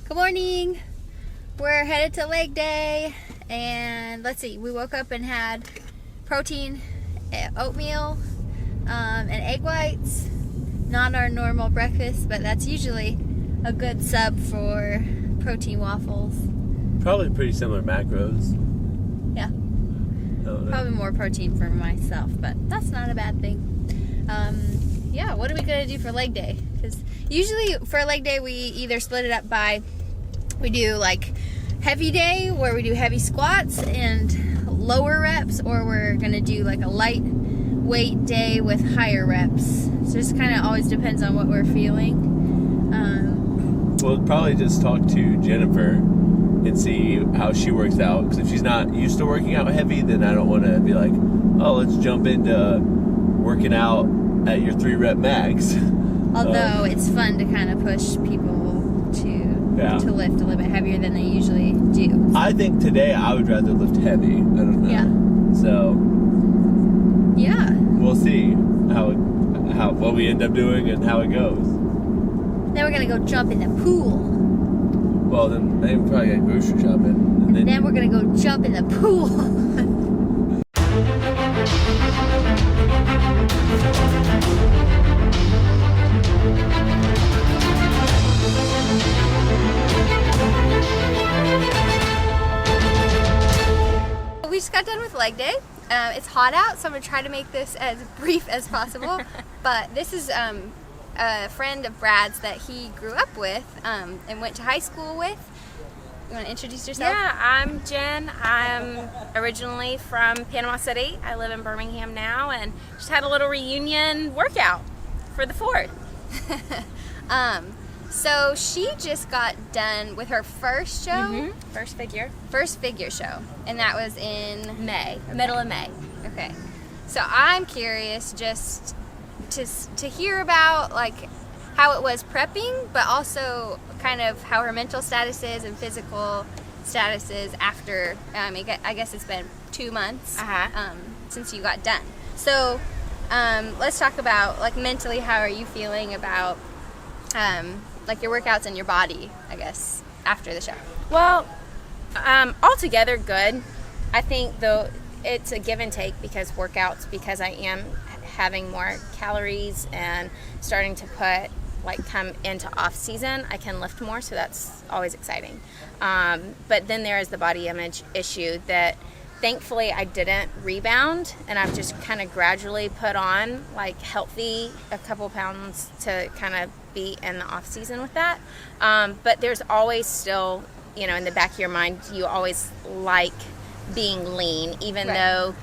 Good morning. We're headed to leg day, and let's see, we woke up and had protein, oatmeal, and egg whites. Not our normal breakfast, but that's usually a good sub for protein waffles. Probably pretty similar macros. Yeah. Probably more protein for myself, but that's not a bad thing. Yeah, what are we going to do for leg day? Because usually for leg day, we either split it up by, we do like heavy day where we do heavy squats and lower reps, or we're going to do like a light weight day with higher reps. So it just kind of always depends on what we're feeling. We'll probably just talk to Jennifer and see how she works out. Because if she's not used to working out heavy, then I don't want to be like, oh, let's jump into working out at your 3-rep max. Although it's fun to kind of push people to lift a little bit heavier than they usually do. I think today I would rather lift heavy. I don't know. Yeah. So yeah, we'll see how what we end up doing and how it goes. Then we're gonna go jump in the pool. Well, then we probably get grocery shopping, and then we're gonna go jump in the pool. We just got done with leg day. It's hot out, so I'm going to try to make this as brief as possible. But this is a friend of Brad's that he grew up with and went to high school with. You want to introduce yourself? Yeah, I'm Jen. I'm originally from Panama City. I live in Birmingham now, and just had a little reunion workout for the 4th. So she just got done with her first show. Mm-hmm. First figure show. And that was in May, okay. Middle of May. Okay. So I'm curious just to hear about like how it was prepping, but also kind of how her mental status is and physical status is after, I guess it's been 2 months since you got done. So let's talk about like mentally, how are you feeling about like your workouts and your body, I guess, after the show? Well, altogether good. I think though it's a give and take because I am having more calories and starting to come into off season, I can lift more, so that's always exciting. But then there is the body image issue that thankfully I didn't rebound, and I've just kind of gradually put on like healthy a couple pounds to kind of be in the off season with that. But there's always still, in the back of your mind, you always like being lean, even though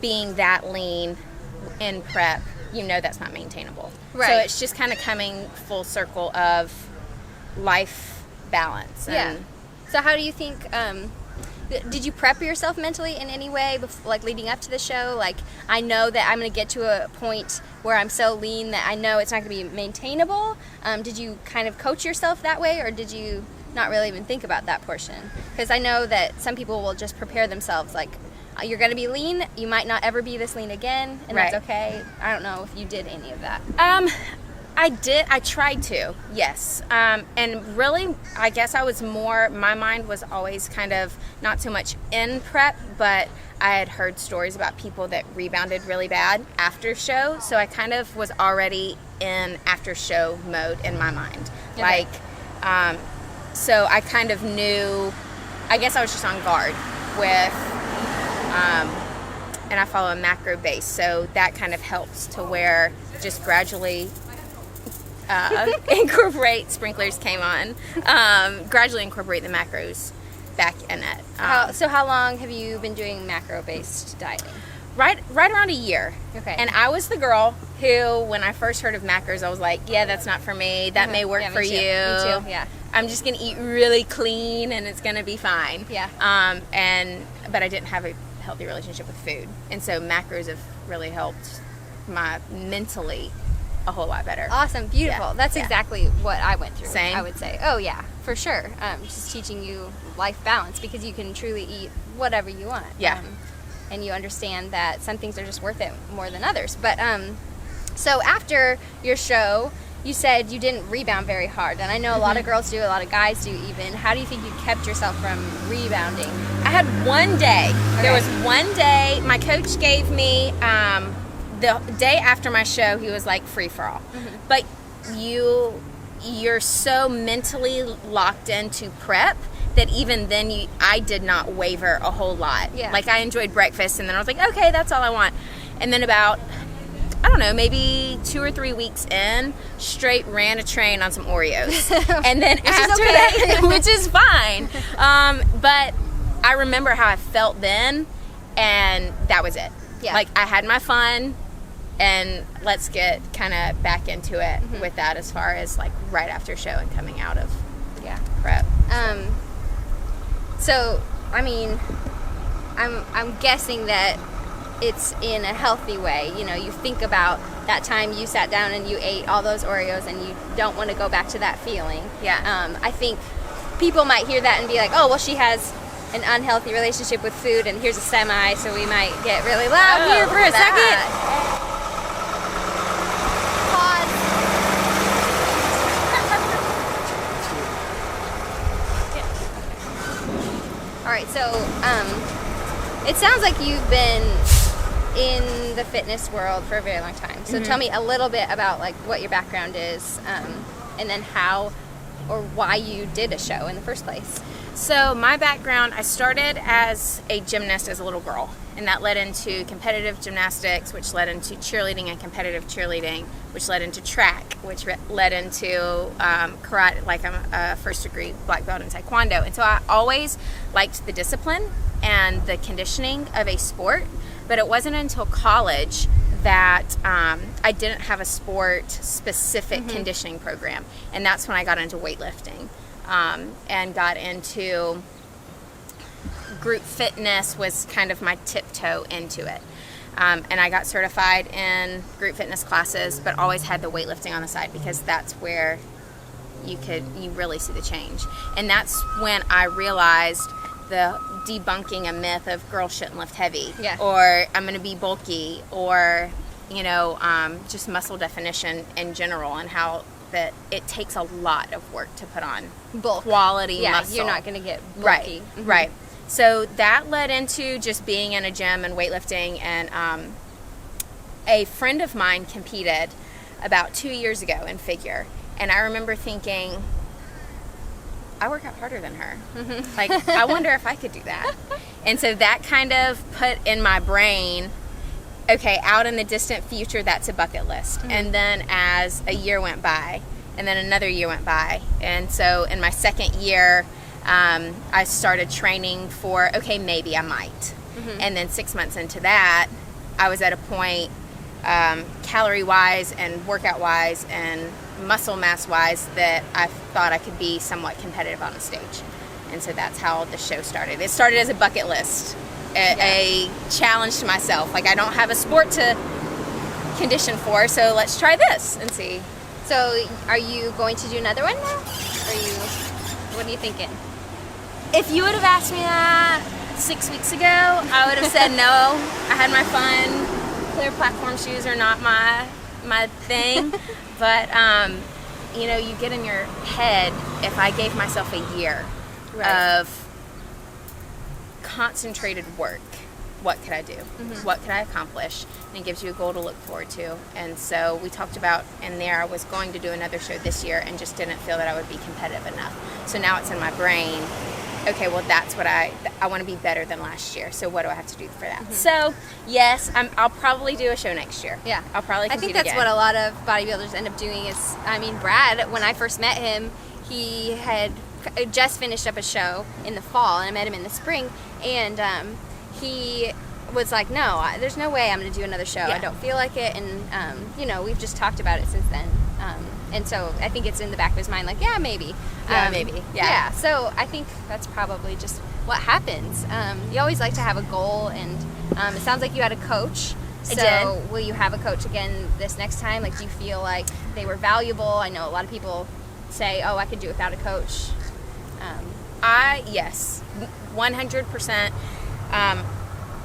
being that lean in prep, that's not maintainable. Right. So it's just kind of coming full circle of life balance. Yeah. So how do you think, did you prep yourself mentally in any way, like leading up to the show? Like, I know that I'm going to get to a point where I'm so lean that I know it's not going to be maintainable. Did you kind of coach yourself that way, or did you not really even think about that portion? Because I know that some people will just prepare themselves, like, you're going to be lean, you might not ever be this lean again, and that's okay. I don't know if you did any of that. I tried to, yes. And really, I guess my mind was always kind of not so much in prep, but I had heard stories about people that rebounded really bad after show, so I kind of was already in after show mode in my mind. Okay. So I kind of knew, I guess I was just on guard with, and I follow a macro base, so that kind of helps to where just gradually sprinklers came on, gradually incorporate the macros back in it. So how long have you been doing macro-based dieting? Right around a year. Okay. And I was the girl who, when I first heard of macros, I was like, yeah, that's not for me. That may work for you. Me too, yeah. I'm just going to eat really clean and it's going to be fine. Yeah. But I didn't have a healthy relationship with food. And so macros have really helped my mentally a whole lot better. Awesome. Beautiful. Yeah. That's exactly what I went through. Same. I would say. Oh, yeah, for sure. Just teaching you life balance, because you can truly eat whatever you want. Yeah. And you understand that some things are just worth it more than others. But so after your show, you said you didn't rebound very hard, and I know a lot of girls do, a lot of guys do even. How do you think you kept yourself from rebounding? I had one day. Okay. There was one day my coach gave me the day after my show. He was like free for all, but you're so mentally locked into prep that even then I did not waver a whole lot. Yeah. Like I enjoyed breakfast, and then I was like, okay, that's all I want. And then about, I don't know, maybe 2 or 3 weeks in, straight ran a train on some Oreos. And then after that, which is fine. But I remember how I felt then, and that was it. Yeah. Like I had my fun, and let's get kind of back into it with that as far as like right after show and coming out of prep. So, I mean, I'm guessing that it's in a healthy way. You know, you think about that time you sat down and you ate all those Oreos and you don't want to go back to that feeling. Yeah. I think people might hear that and be like, oh, well, she has an unhealthy relationship with food, and here's a semi, so we might get really loud here for a second. All right, so it sounds like you've been in the fitness world for a very long time. So tell me a little bit about like what your background is, and then how or why you did a show in the first place. So my background, I started as a gymnast as a little girl, and that led into competitive gymnastics, which led into cheerleading and competitive cheerleading, which led into track, which led into karate. Like I'm a first degree black belt in taekwondo, and so I always liked the discipline and the conditioning of a sport. But it wasn't until college that I didn't have a sport specific conditioning program, and that's when I got into weightlifting. And got into group fitness was kind of my tiptoe into it. And I got certified in group fitness classes, but always had the weightlifting on the side because that's where you really see the change. And that's when I realized the debunking a myth of girls shouldn't lift heavy, or I'm going to be bulky, or, just muscle definition in general, and how that it takes a lot of work to put on quality muscle. You're not going to get bulky. Right. So that led into just being in a gym and weightlifting, and a friend of mine competed about 2 years ago in figure, and I remember thinking, I work out harder than her. Like, I wonder if I could do that. And so that kind of put in my brain, okay, out in the distant future, that's a bucket list. And then as a year went by, and then another year went by, and so in my second year, I started training for, okay, maybe I might. And then 6 months into that, I was at a point, calorie-wise and workout-wise and muscle mass-wise, that I thought I could be somewhat competitive on the stage. And so that's how the show started. It started as a bucket list. A challenge to myself. Like, I don't have a sport to condition for, so let's try this and see. So are you going to do another one now? What are you thinking? If you would have asked me that 6 weeks ago, I would have said no. I had my fun. Clear platform shoes are not my thing. But, you get in your head, if I gave myself a year of concentrated work, what could I do? What could I accomplish? And it gives you a goal to look forward to. And so we talked about in there, I was going to do another show this year and just didn't feel that I would be competitive enough. So now it's in my brain, okay, well, that's what I want to be better than last year. So what do I have to do for that? So yes, I'll probably do a show next year. Yeah. I'll probably compete I think that's again. what a lot of bodybuilders end up doing is, Brad, when I first met him, he had just finished up a show in the fall, and I met him in the spring, and he was like, no, there's no way I'm going to do another show. I don't feel like it, and we've just talked about it since then, and so I think it's in the back of his mind, like, maybe. Maybe. Yeah, so I think that's probably just what happens. You always like to have a goal, and it sounds like you had a coach. I So did. will you have a coach again this next time? Like, do you feel like they were valuable? I know a lot of people say, I could do without a coach. Yes, 100%.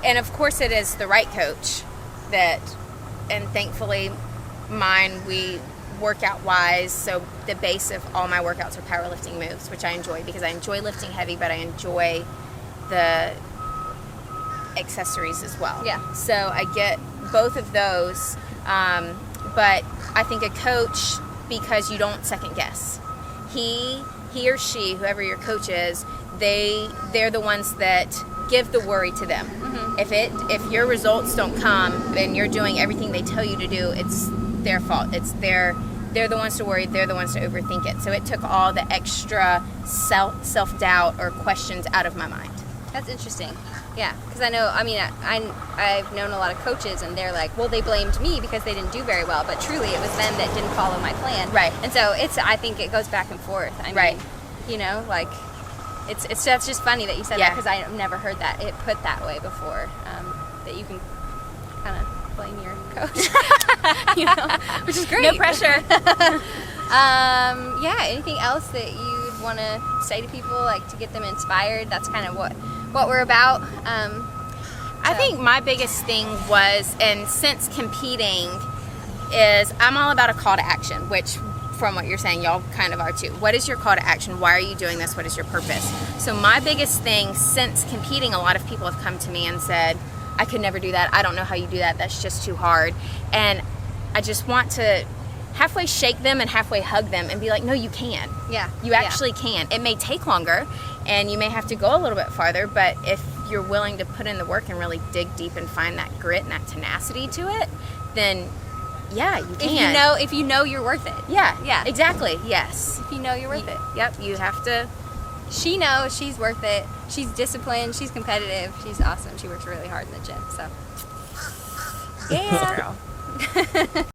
And of course it is the right coach and thankfully mine, we workout wise. So the base of all my workouts are powerlifting moves, which I enjoy because I enjoy lifting heavy, but I enjoy the accessories as well. Yeah. So I get both of those. But I think a coach, because you don't second guess. He or she, whoever your coach is, they're the ones that give the worry to them. Mm-hmm. If your results don't come and you're doing everything they tell you to do, it's their fault. They're the ones to worry. They're the ones to overthink it. So it took all the extra self-doubt or questions out of my mind. That's interesting. Yeah, because I've known a lot of coaches, and they're like, well, they blamed me because they didn't do very well, but truly it was them that didn't follow my plan. Right. And so I think it goes back and forth. I mean, you know, like, that's just funny that you said that, because I've never heard that it put that way before, that you can kind of blame your coach, you know, which is great. No pressure. Yeah, anything else that you'd want to say to people, like, to get them inspired? That's kind of what we're about. I think my biggest thing was, and since competing, is I'm all about a call to action, which from what you're saying, y'all kind of are too. What is your call to action? Why are you doing this? What is your purpose? So my biggest thing since competing, a lot of people have come to me and said, I could never do that. I don't know how you do that. That's just too hard. And I just want to halfway shake them and halfway hug them and be like, no, you can. Yeah. You actually can. It may take longer and you may have to go a little bit farther, but if you're willing to put in the work and really dig deep and find that grit and that tenacity to it, then yeah, you can. If you know you're worth it. Yeah, exactly. Yes. If you know you're worth it. Yep, you have to. She knows she's worth it. She's disciplined. She's competitive. She's awesome. She works really hard in the gym. So, Yeah. girl.